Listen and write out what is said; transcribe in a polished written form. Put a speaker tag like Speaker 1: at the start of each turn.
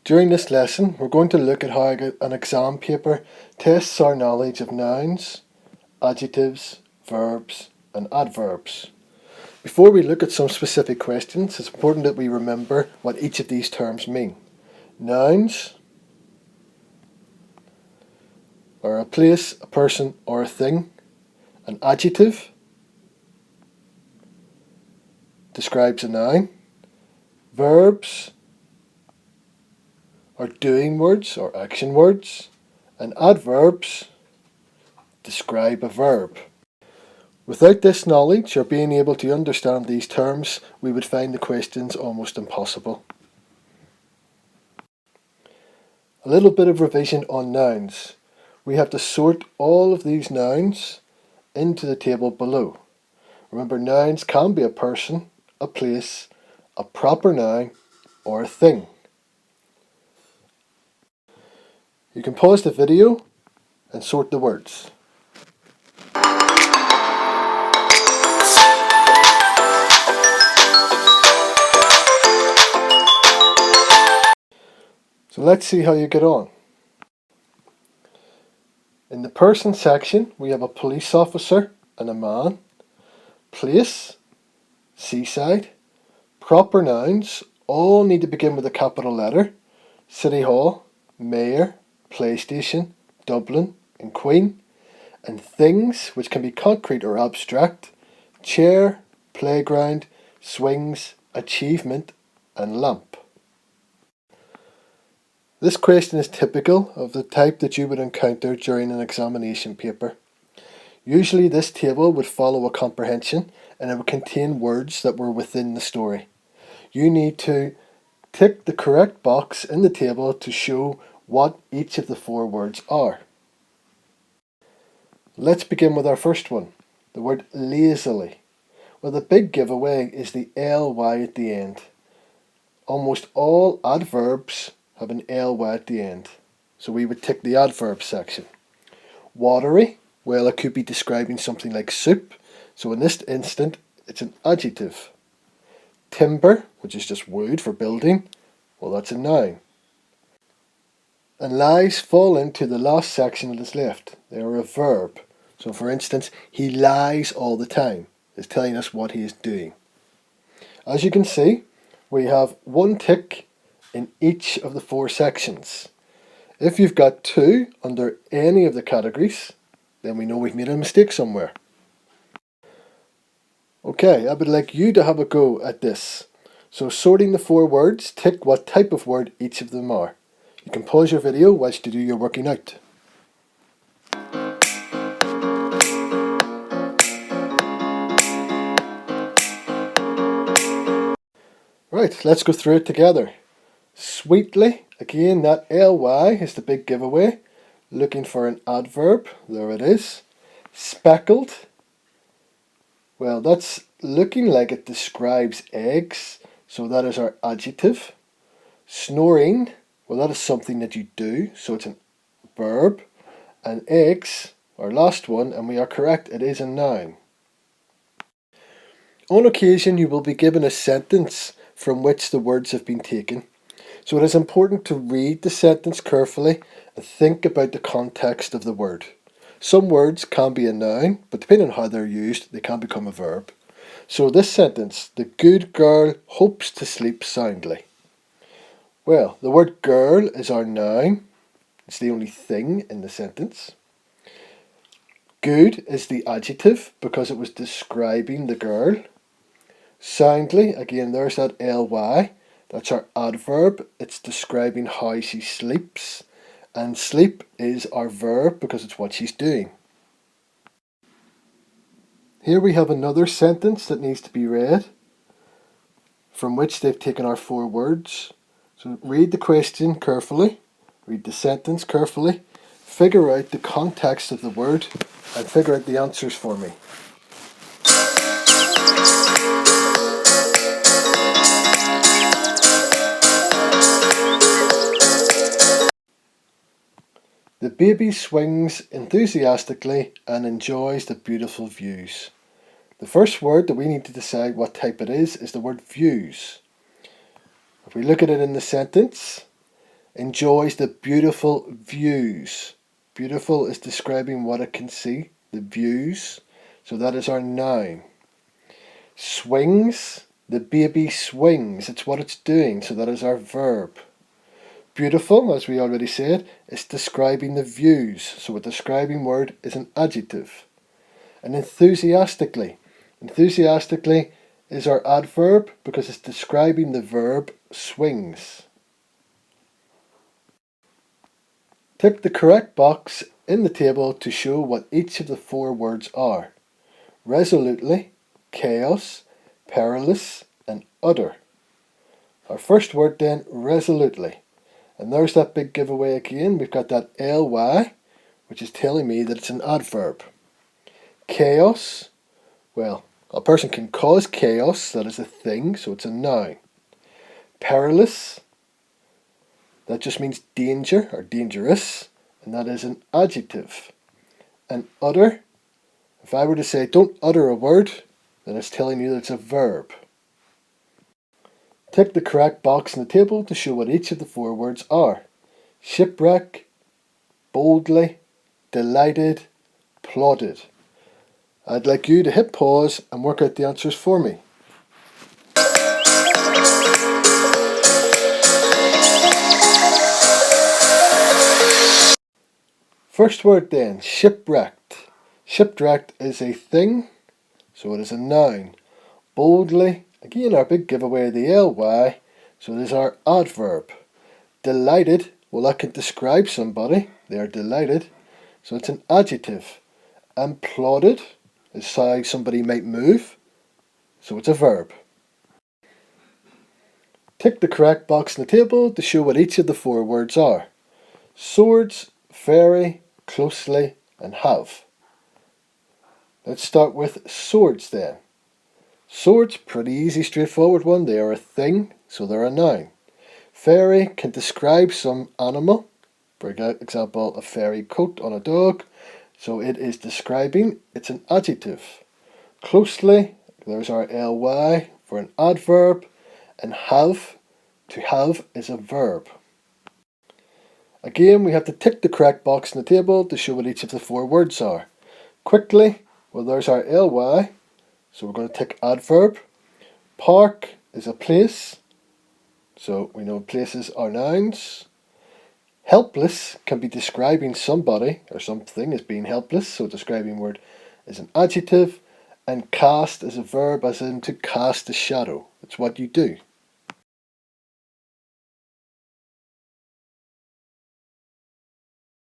Speaker 1: During this lesson, we're going to look at how an exam paper tests our knowledge of nouns, adjectives, verbs, and adverbs. Before we look at some specific questions, it's important that we remember what each of these terms mean. Nouns are a place, a person, or a thing. An adjective describes a noun. Verbs are doing words or action words, and adverbs describe a verb. Without this knowledge or being able to understand these terms, we would find the questions almost impossible. A little bit of revision on nouns. We have to sort all of these nouns into the table below. Remember, nouns can be a person, a place, a proper noun, or a thing. You can pause the video and sort the words. So let's see how you get on. In the person section, we have a police officer and a man. Place, seaside, proper nouns, all need to begin with a capital letter. City Hall, Mayor, PlayStation, Dublin, and Queen. And things, which can be concrete or abstract, chair, playground, swings, achievement, and lamp. This question is typical of the type that you would encounter during an examination paper. Usually this table would follow a comprehension and it would contain words that were within the story. You need to tick the correct box in the table to show what each of the four words are. Let's begin with our first one, the word lazily. Well, the big giveaway is the ly at the end. Almost all adverbs have an ly at the end, so we would tick the adverb section. Watery, well, it could be describing something like soup, so in this instant it's an adjective. Timber, which is just wood for building, well, that's a noun. And lies fall into the last section that is left. They are a verb. So for instance, he lies all the time. It's telling us what he is doing. As you can see, we have one tick in each of the four sections. If you've got two under any of the categories, then we know we've made a mistake somewhere. Okay, I would like you to have a go at this. So sorting the four words, tick what type of word each of them are. You can pause your video whilst you do your working out. Right, let's go through it together. Sweetly, again that ly is the big giveaway. Looking for an adverb, there it is. Speckled, well, that's looking like it describes eggs, so that is our adjective. Snoring, well, that is something that you do, so it's a verb. And eggs, our last one, and we are correct, it is a noun. On occasion, you will be given a sentence from which the words have been taken. So it is important to read the sentence carefully and think about the context of the word. Some words can be a noun, but depending on how they're used, they can become a verb. So this sentence, the good girl hopes to sleep soundly. Well, the word girl is our noun. It's the only thing in the sentence. Good is the adjective because it was describing the girl. Soundly, again, there's that ly. That's our adverb. It's describing how she sleeps. And sleep is our verb because it's what she's doing. Here we have another sentence that needs to be read, from which they've taken our four words. So read the question carefully, read the sentence carefully, figure out the context of the word, and figure out the answers for me. The baby swings enthusiastically and enjoys the beautiful views. The first word that we need to decide what type it is the word views. If we look at it in the sentence, enjoys the beautiful views. Beautiful is describing what it can see, the views. So that is our noun. Swings, the baby swings. It's what it's doing. So that is our verb. Beautiful, as we already said, is describing the views. So a describing word is an adjective. And enthusiastically. Enthusiastically is our adverb because it's describing the verb swings. Tick the correct box in the table to show what each of the four words are. Resolutely, chaos, perilous, and utter. Our first word then, resolutely. And there's that big giveaway again. We've got that ly, which is telling me that it's an adverb. Chaos, well, a person can cause chaos, that is a thing, so it's a noun. Perilous, that just means danger or dangerous, and that is an adjective. And utter, if I were to say don't utter a word, then it's telling you that it's a verb. Tick the correct box in the table to show what each of the four words are. Shipwreck, boldly, delighted, plodded. I'd like you to hit pause and work out the answers for me. First word then, shipwrecked. Shipwrecked is a thing, so it is a noun. Boldly, again our big giveaway, the ly, so it is our adverb. Delighted, well that can describe somebody, they are delighted, so it's an adjective. And plodded is how somebody might move, so it's a verb. Tick the correct box in the table to show what each of the four words are. Swords, very, closely, and have. Let's start with swords then. Swords, pretty easy, straightforward one. They are a thing, so they're a noun. Fairy can describe some animal. For example, a fairy coat on a dog. So it is describing, it's an adjective. Closely, there's our ly for an adverb. And have, to have is a verb. Again, we have to tick the correct box in the table to show what each of the four words are. Quickly, well there's our ly, so we're going to tick adverb. Park is a place, so we know places are nouns. Helpless can be describing somebody or something as being helpless, so a describing word is an adjective. And cast is a verb, as in to cast a shadow. It's what you do.